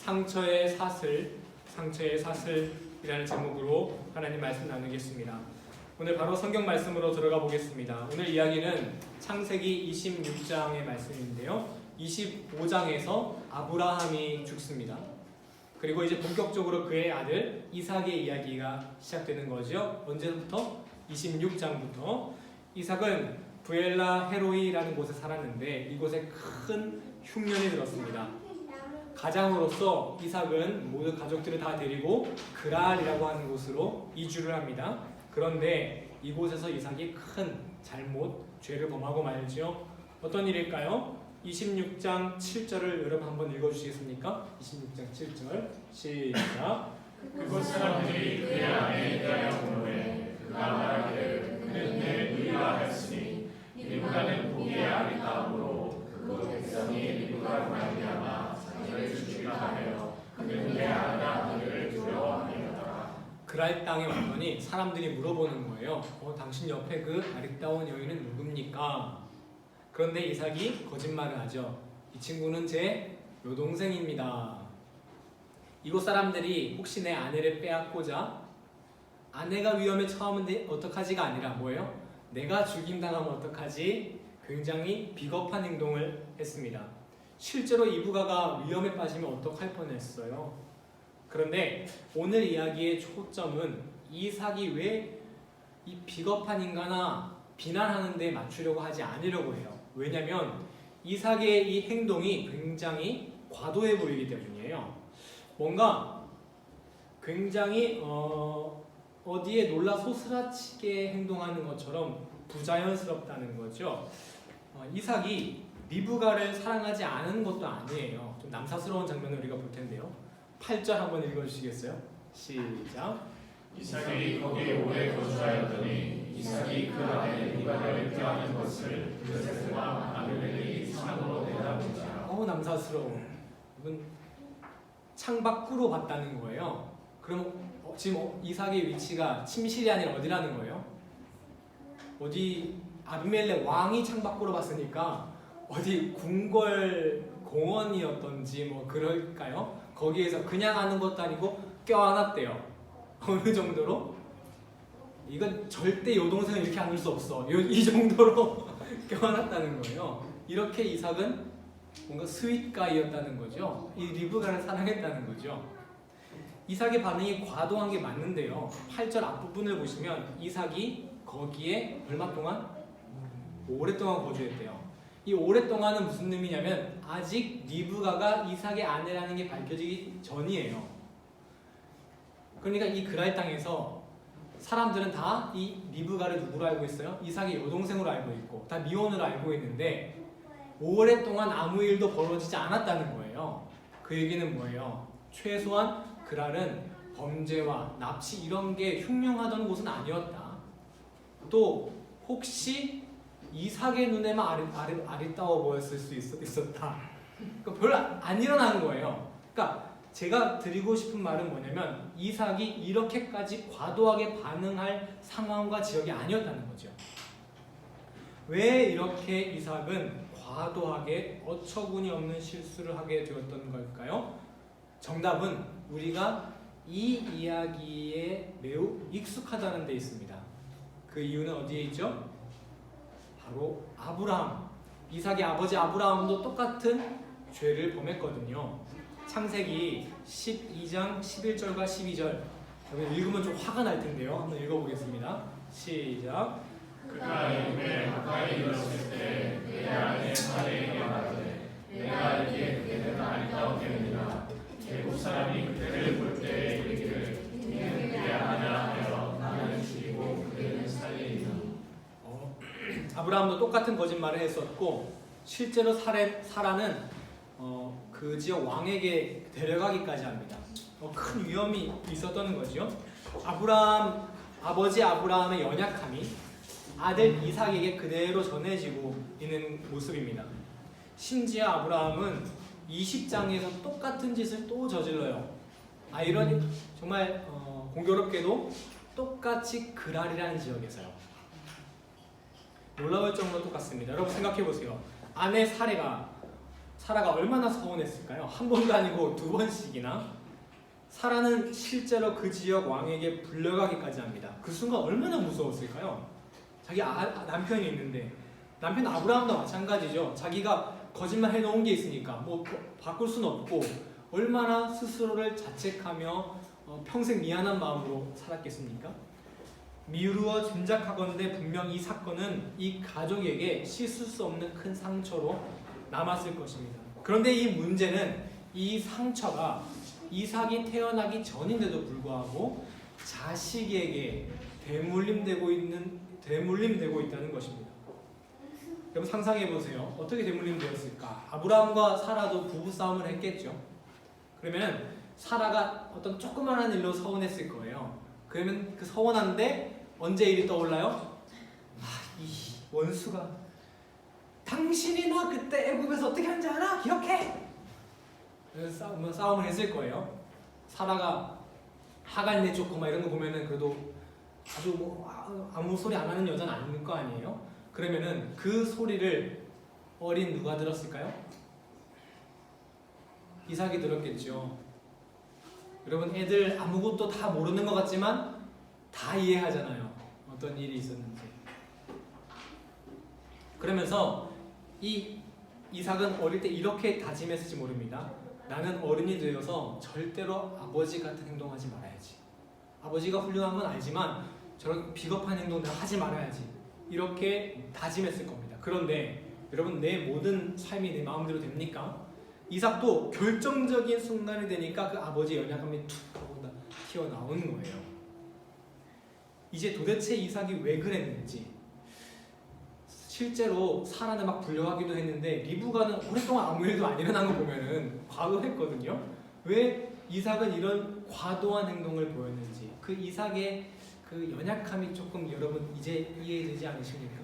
상처의 사슬이라는 제목으로 하나님 말씀 나누겠습니다. 오늘 바로 성경 말씀으로 들어가 보겠습니다. 오늘 이야기는 창세기 26장의 말씀인데요. 25장에서 아브라함이 죽습니다. 그리고 이제 본격적으로 그의 아들 이삭의 이야기가 시작되는 거죠. 언제부터? 26장부터. 이삭은 부엘라 헤로이라는 곳에 살았는데 이곳에 큰 흉년이 들었습니다. 가장으로서 이삭은 모든 가족들을 다 데리고 그랄이라고 하는 곳으로 이주를 합니다. 그런데 이곳에서 이삭이 큰 잘못, 죄를 범하고 말죠. 어떤 일일까요? 26장 7절을 여러분 한번 읽어주시겠습니까? 26장 7절 시작. 그곳 사람들이 그의 아내에 대하여 보노되 그가 말하기를 그는 내 누이라 하였으니 리브가는 보기에 아리따움으로 그곳 백성이 리브가로 말미암아 자기를 죽이라 하며 그는 내 아내라 하기를 두려워하니라. 그랄 땅에 왔더니 사람들이 물어보는 거예요. 당신 옆에 그 아리따운 여인은 누굽니까? 그런데 이삭이 거짓말을 하죠. 이 친구는 제 여동생입니다. 이곳 사람들이 혹시 내 아내를 빼앗고자 아내가 위험에 처하면 어떡하지가 아니라 뭐예요? 내가 죽임당하면 어떡하지? 굉장히 비겁한 행동을 했습니다. 실제로 이브가가 위험에 빠지면 어떡할 뻔했어요. 그런데 오늘 이야기의 초점은 이삭이 왜 이 비겁한 인간아 비난하는 데 맞추려고 하지 않으려고 해요. 왜냐하면 이삭의 이 행동이 굉장히 과도해 보이기 때문이에요. 뭔가 굉장히 어디에 놀라 소스라치게 행동하는 것처럼 부자연스럽다는 거죠. 이삭이 리브가를 사랑하지 않은 것도 아니에요. 좀 남사스러운 장면을 우리가 볼 텐데요. 8절 한번 읽어주시겠어요? 시작. 이삭이 거기에 오래 거주하였더니 이삭이 그 아내 리브가를 꾀하는 것을 요셉과 아비멜렉이 창으로 내다보자. 남사스러워. 이건 창밖으로 봤다는 거예요. 그럼 지금 이삭의 위치가 침실이 아니라 어디라는 거예요? 어디 아비멜렉 왕이 창밖으로 봤으니까 어디 궁궐 공원이었던지 뭐 그럴까요? 거기에서 그냥 하는 것도 아니고 껴안았대요. 어느 정도로? 이건 절대 여동생을 이렇게 안을 수 없어. 이 정도로 껴안았다는 거예요. 이렇게 이삭은 뭔가 스윗가이였다는 거죠. 이 리브가를 사랑했다는 거죠. 이삭의 반응이 과도한 게 맞는데요. 8절 앞부분을 보시면 이삭이 거기에 얼마 동안? 오랫동안 거주했대요. 이 오랫동안은 무슨 의미냐면 아직 리브가가 이삭의 아내라는 게 밝혀지기 전이에요. 그러니까 이 그랄 땅에서 사람들은 다 이 리브가를 누구로 알고 있어요? 이삭의 여동생으로 알고 있고 다 미혼으로 알고 있는데 오랫동안 아무 일도 벌어지지 않았다는 거예요. 그 얘기는 뭐예요? 최소한 그랄은 범죄와 납치 이런 게 흉흉하던 곳은 아니었다. 또 혹시 이삭의 눈에만 아리따워 보였을 수 있었다. 그러니까 별로 안 일어난 거예요. 그러니까 제가 드리고 싶은 말은 뭐냐면 이삭이 이렇게까지 과도하게 반응할 상황과 지역이 아니었다는 거죠. 왜 이렇게 이삭은 과도하게 어처구니 없는 실수를 하게 되었던 걸까요? 정답은 우리가 이 이야기에 매우 익숙하다는 데 있습니다. 그 이유는 어디에 있죠? 바로 아브라함. 이삭의 아버지 아브라함도 똑같은 죄를 범했거든요. 창세기 12장 11절과 12절 여러분 읽으면 좀 화가 날 텐데요. 한번 읽어보겠습니다. 시작. 그가 애굽에 가까이 이르렀을 때 그의 아내 사레에게 말하되 내가 알기에 그대는 아리따운 여인이라 애굽 사람이 그대를 볼 때에 이르기를 이는 그의 아내라 하여 나는 죽이고 그대는 살리리니. 아브라함도 똑같은 거짓말을 했었고 실제로 사라는 그 지역 왕에게 데려가기까지 합니다. 큰 위험이 있었던 거죠. 아버지 아브라함의 연약함이 아들 이삭에게 그대로 전해지고 있는 모습입니다. 심지어 아브라함은 20장에서 똑같은 짓을 또 저질러요. 이런 정말 공교롭게도 똑같이 그랄이라는 지역에서요. 놀라울 정도로 똑같습니다. 여러분 생각해 보세요. 아내 사레가 사라가 얼마나 서운했을까요? 한 번도 아니고 두 번씩이나. 사라는 실제로 그 지역 왕에게 불려가기까지 합니다. 그 순간 얼마나 무서웠을까요? 자기 남편이 있는데, 남편 아브라함도 마찬가지죠. 자기가 거짓말 해놓은 게 있으니까 뭐 바꿀 수는 없고 얼마나 스스로를 자책하며 평생 미안한 마음으로 살았겠습니까? 미루어 짐작하건대 분명 이 사건은 이 가족에게 씻을 수 없는 큰 상처로 남았을 것입니다. 그런데 이 문제는 이 상처가 이삭이 태어나기 전인데도 불구하고 자식에게 대물림되고 있다는 것입니다. 여러분 상상해 보세요. 어떻게 대물림되었을까? 아브라함과 사라도 부부 싸움을 했겠죠. 그러면 사라가 어떤 조그마한 일로 서운했을 거예요. 그러면 그 서운한데 언제 일이 떠올라요? 이 원수가 당신이 나 그때 애굽에서 어떻게 한지 알아? 기억해? 그래서 싸움을 했을 거예요. 사라가 하갈 내쫓고 막 이런 거 보면은 그래도 아주 뭐 아무 소리 안 하는 여자는 아닐 거 아니에요? 그러면은 그 소리를 어린 누가 들었을까요? 이삭이 들었겠죠. 여러분 애들 아무것도 다 모르는 것 같지만 다 이해하잖아요. 어떤 일이 있었는지. 그러면서 이 이삭은 어릴 때 이렇게 다짐했을지 모릅니다. 나는 어른이 되어서 절대로 아버지 같은 행동하지 말아야지. 아버지가 훌륭한 건 알지만 저런 비겁한 행동들 하지 말아야지. 이렇게 다짐했을 겁니다. 그런데 여러분 내 모든 삶이 내 마음대로 됩니까? 이삭도 결정적인 순간이 되니까 그 아버지의 연약함이 툭 하고 튀어나오는 거예요. 이제 도대체 이삭이 왜 그랬는지, 실제로 사라는 막 불려가기도 했는데 리브가는 오랫동안 아무 일도 안 일어난 거 보면은 과거했거든요. 왜 이삭은 이런 과도한 행동을 보였는지, 그 이삭의 그 연약함이 조금 여러분 이제 이해되지 않으십니까?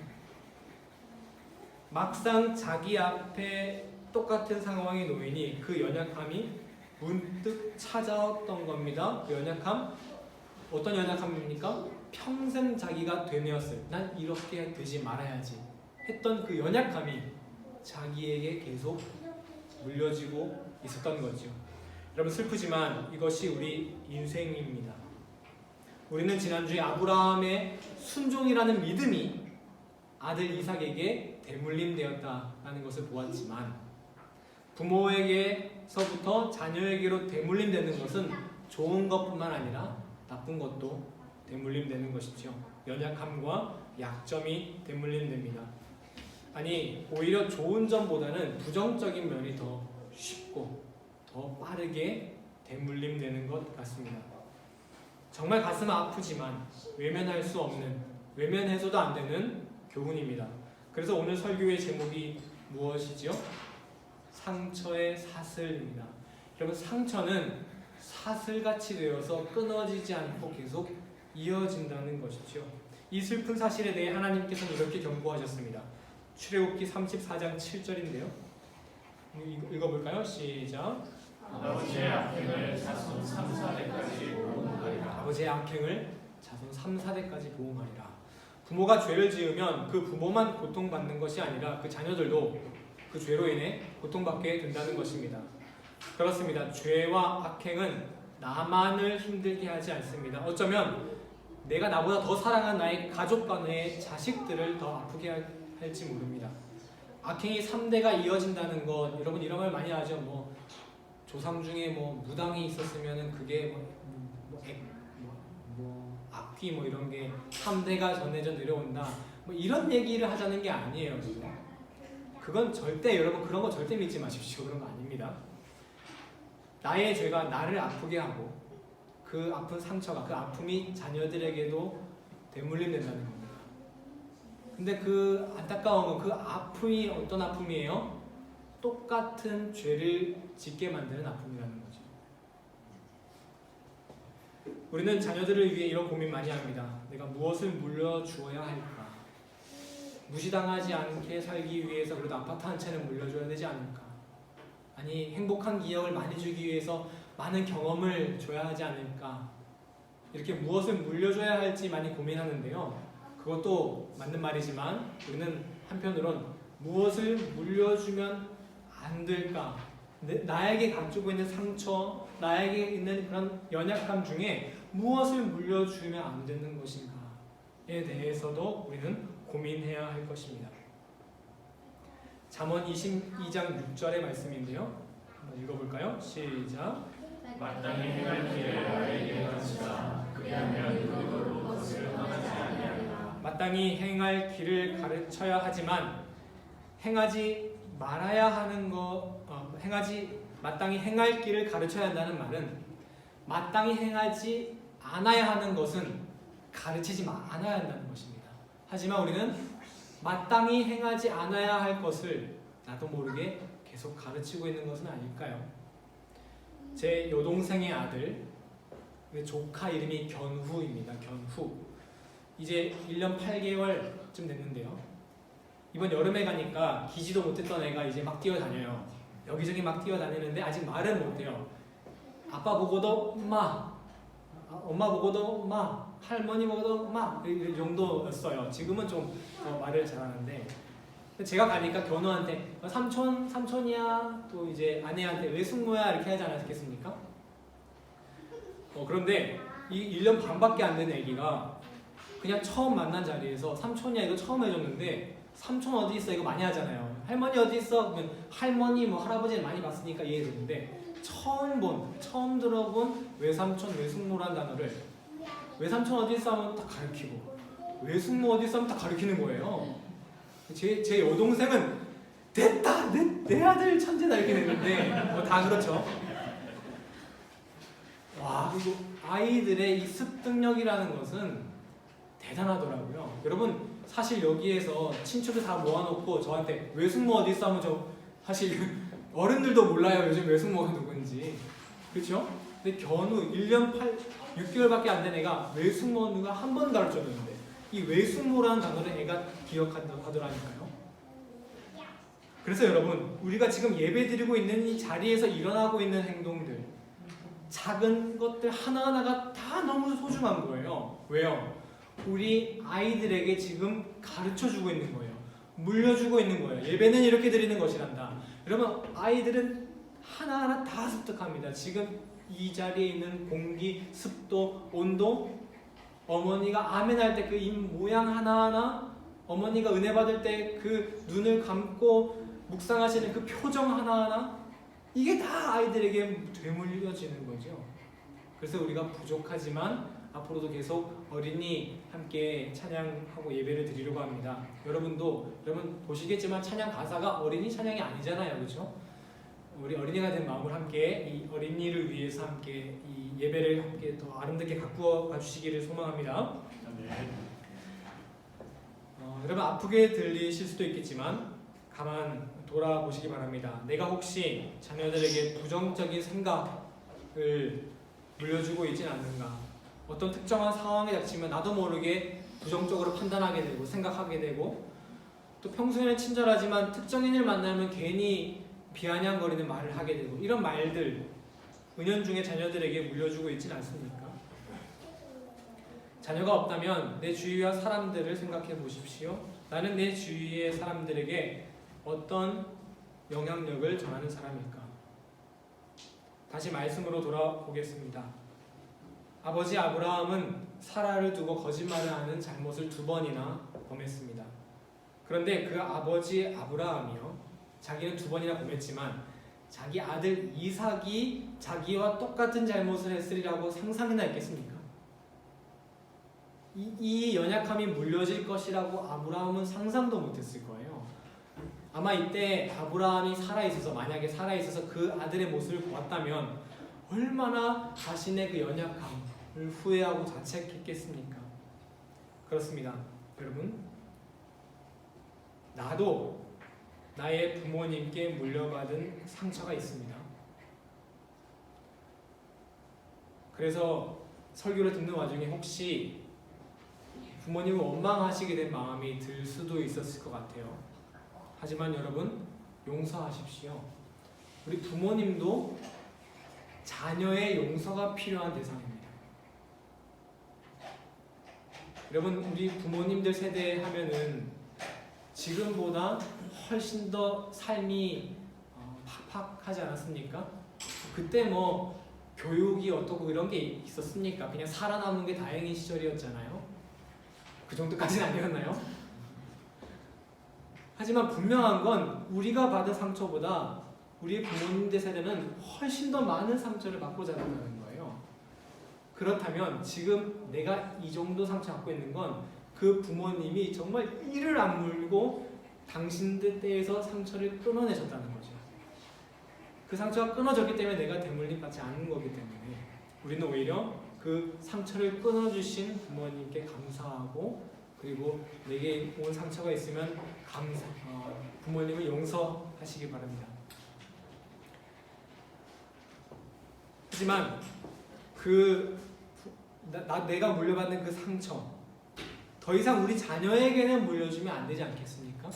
막상 자기 앞에 똑같은 상황이 놓이니 그 연약함이 문득 찾아왔던 겁니다. 그 연약함, 어떤 연약함입니까? 평생 자기가 되뇌었어요. 난 이렇게 되지 말아야지 했던 그 연약함이 자기에게 계속 물려지고 있었던 거죠. 여러분 슬프지만 이것이 우리 인생입니다. 우리는 지난주에 아브라함의 순종이라는 믿음이 아들 이삭에게 대물림되었다라는 것을 보았지만, 부모에게서부터 자녀에게로 대물림되는 것은 좋은 것뿐만 아니라 나쁜 것도 대물림되는 것이죠. 연약함과 약점이 대물림됩니다. 아니 오히려 좋은 점보다는 부정적인 면이 더 쉽고 더 빠르게 대물림되는 것 같습니다. 정말 가슴 아프지만 외면할 수 없는, 외면해서도 안 되는 교훈입니다. 그래서 오늘 설교의 제목이 무엇이죠? 상처의 사슬입니다. 여러분 상처는 사슬같이 되어서 끊어지지 않고 계속 이어진다는 것이죠. 이 슬픈 사실에 대해 하나님께서는 이렇게 경고하셨습니다. 출애굽기 34장 7절인데요. 읽어볼까요? 시작. 아버지의 악행을 자손 3,4대까지 보응하리라. 아버지의 악행을 자손 3,4대까지 보응하리라. 부모가 죄를 지으면 그 부모만 고통받는 것이 아니라 그 자녀들도 그 죄로 인해 고통받게 된다는 것입니다. 그렇습니다. 죄와 악행은 나만을 힘들게 하지 않습니다. 어쩌면 내가 나보다 더 사랑한 나의 가족과 나의 자식들을 더 아프게 할지 모릅니다. 악행이 3대가 이어진다는 것, 여러분 이런 말 많이 하죠. 뭐 조상 중에 뭐 무당이 있었으면은 그게 악귀 뭐 이런 게 3대가 전해져 내려온다. 뭐 이런 얘기를 하자는 게 아니에요. 그건 절대, 여러분 그런 거 절대 믿지 마십시오. 그런 거 아닙니다. 나의 죄가 나를 아프게 하고 그 아픈 상처가, 그 아픔이 자녀들에게도 대물림된다는 겁니다. 근데 그 안타까운 건 그 아픔이 어떤 아픔이에요? 똑같은 죄를 짓게 만드는 아픔이라는 거죠. 우리는 자녀들을 위해 이런 고민 많이 합니다. 내가 무엇을 물려주어야 할까? 무시당하지 않게 살기 위해서 그래도 아파트 한 채는 물려줘야 되지 않을까? 아니 행복한 기억을 많이 주기 위해서 많은 경험을 줘야 하지 않을까? 이렇게 무엇을 물려줘야 할지 많이 고민하는데요. 그것도 맞는 말이지만 우리는 한편으론 무엇을 물려주면 안 될까? 나에게 가지고 있는 상처, 나에게 있는 그런 연약함 중에 무엇을 물려주면 안 되는 것인가에 대해서도 우리는 고민해야 할 것입니다. 잠언 22장 6절의 말씀인데요. 한번 읽어볼까요? 시작. 마땅히 행할 길을 나에게 가르치라. 그리하면 그걸로 그것을 떠나지 아니하리라. 마땅히 행할 길을 가르쳐야 하지만 행하지 말아야 하는 마땅히 행할 길을 가르쳐야 한다는 말은 마땅히 행하지 않아야 하는 것은 가르치지 않아야 한다는 것입니다. 하지만 우리는 마땅히 행하지 않아야 할 것을 나도 모르게 계속 가르치고 있는 것은 아닐까요? 제 여동생의 아들, 조카 이름이 견후입니다. 견후. 이제 1년 8개월쯤 됐는데요. 이번 여름에 가니까 기지도 못했던 애가 이제 막 뛰어다녀요. 여기저기 막 뛰어다니는데 아직 말은 못해요. 아빠 보고도 엄마, 엄마 보고도 엄마, 할머니 보고도 엄마 이 정도였어요. 지금은 좀 말을 잘하는데 제가 가니까 견우한테 삼촌, 삼촌이야, 또 이제 아내한테 외숙모야 이렇게 하지 않았겠습니까? 그런데 이 1년 반밖에 안 된 애기가 그냥 처음 만난 자리에서 삼촌이야 이거 처음 해줬는데 삼촌 어디 있어 이거 많이 하잖아요. 할머니 어디 있어? 그러면 할머니 뭐 할아버지는 많이 봤으니까 이해되는데 처음 들어본 외삼촌, 외숙모란 단어를 외삼촌 어디 있어 하면 딱 가르치고 외숙모 어디 있어 하면 딱 가르치는 거예요. 제 여동생은 됐다! 내 아들 천재다 이렇게 됐는데 뭐 다 그렇죠. 와, 그리고 아이들의 이 습득력이라는 것은 대단하더라고요. 여러분 사실 여기에서 친척들 다 모아놓고 저한테 외숙모 어디 있어 하면 저 사실 어른들도 몰라요. 요즘 외숙모가 누군지. 그렇죠? 근데 견우 1년 6개월밖에 안 된 애가 외숙모 누가 한 번 가르쳐줬는데 이 외숙모라는 단어를 애가 기억한다고 하더라니까요. 그래서 여러분 우리가 지금 예배드리고 있는 이 자리에서 일어나고 있는 행동들 작은 것들 하나하나가 다 너무 소중한 거예요. 왜요? 우리 아이들에게 지금 가르쳐주고 있는 거예요. 물려주고 있는 거예요. 예배는 이렇게 드리는 것이란다. 여러분 아이들은 하나하나 다 습득합니다. 지금 이 자리에 있는 공기, 습도, 온도 어머니가 아멘 할 때 그 입 모양 하나하나 어머니가 은혜 받을 때 그 눈을 감고 묵상하시는 그 표정 하나하나 이게 다 아이들에게 되물려지는 거죠. 그래서 우리가 부족하지만 앞으로도 계속 어린이 함께 찬양하고 예배를 드리려고 합니다. 여러분 보시겠지만 찬양 가사가 어린이 찬양이 아니잖아요. 그렇죠? 우리 어린이가 된 마음을 함께 이 어린이를 위해서 함께 이 예배를 함께 더 아름답게 가꾸어 가주시기를 소망합니다. 여러분 아프게 들리실 수도 있겠지만 가만 돌아보시기 바랍니다. 내가 혹시 자녀들에게 부정적인 생각을 물려주고 있지는 않는가? 어떤 특정한 상황에 닥치면 나도 모르게 부정적으로 판단하게 되고 생각하게 되고 또 평소에는 친절하지만 특정인을 만나면 괜히 비아냥거리는 말을 하게 되고 이런 말들 은연중에 자녀들에게 물려주고 있지는 않습니까? 자녀가 없다면 내 주위와 사람들을 생각해 보십시오. 나는 내 주위의 사람들에게 어떤 영향력을 전하는 사람일까? 다시 말씀으로 돌아보겠습니다. 아버지 아브라함은 사라를 두고 거짓말을 하는 잘못을 2번이나 범했습니다. 그런데 그 아버지 아브라함이요, 자기는 2번이나 범했지만 자기 아들 이삭이 자기와 똑같은 잘못을 했으리라고 상상이나 했겠습니까? 이 연약함이 물려질 것이라고 아브라함은 상상도 못했을 거예요. 아마 이때 아브라함이 살아있어서 만약에 살아있어서 그 아들의 모습을 보았다면 얼마나 자신의 그 연약함을 후회하고 자책했겠습니까? 그렇습니다. 여러분 나도 나의 부모님께 물려받은 상처가 있습니다. 그래서 설교를 듣는 와중에 혹시 부모님을 원망하시게 된 마음이 들 수도 있었을 것 같아요. 하지만 여러분 용서하십시오. 우리 부모님도 자녀의 용서가 필요한 대상입니다. 여러분 우리 부모님들 세대 하면은 지금보다 훨씬 더 삶이 팍팍하지 않았습니까? 그때 뭐 교육이 어떻고 이런 게 있었습니까? 그냥 살아남는 게 다행인 시절이었잖아요. 그 정도까지는 아니었나요? 하지만 분명한 건 우리가 받은 상처보다 우리의 부모님들 세대는 훨씬 더 많은 상처를 받고 자랐다는 거예요. 그렇다면 지금 내가 이 정도 상처 갖고 있는 건 그 부모님이 정말 이를 악물고 당신들 때에서 상처를 끊어내셨다는 거죠. 그 상처가 끊어졌기 때문에 내가 대물림 받지 않는 거기 때문에 우리는 오히려 그 상처를 끊어주신 부모님께 감사하고, 그리고 내게 온 상처가 있으면 부모님을 용서하시기 바랍니다. 하지만 내가 물려받는 그 상처 더 이상 우리 자녀에게는 물려주면 안 되지 않겠습니까?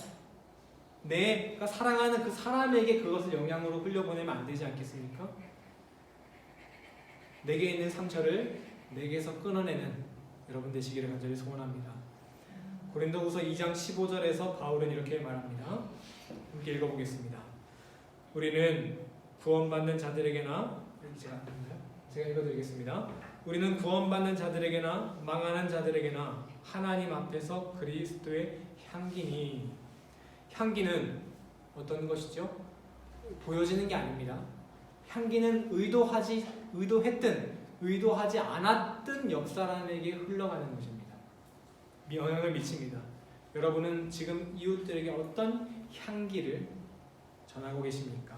내가 사랑하는 그 사람에게 그것을 영향으로 흘려보내면 안 되지 않겠습니까? 내게 있는 상처를 내게서 끊어내는 여러분 되시기를 간절히 소원합니다. 고린도후서 2장 15절에서 바울은 이렇게 말합니다. 함께 읽어보겠습니다. 우리는 구원받는 자들에게나, 제가 읽어드리겠습니다. 우리는 구원받는 자들에게나 망하는 자들에게나 하나님 앞에서 그리스도의 향기니. 향기는 어떤 것이죠? 보여지는 게 아닙니다. 향기는 의도했든 의도하지 않았든 옆 사람에게 흘러가는 것입니다. 영향을 미칩니다. 여러분은 지금 이웃들에게 어떤 향기를 전하고 계십니까?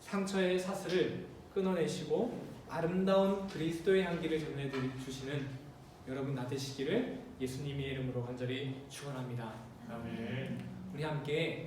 상처의 사슬을 끊어내시고 아름다운 그리스도의 향기를 전해주시는 여러분 나 되시기를 예수님의 이름으로 간절히 축원합니다. 아멘. 우리 함께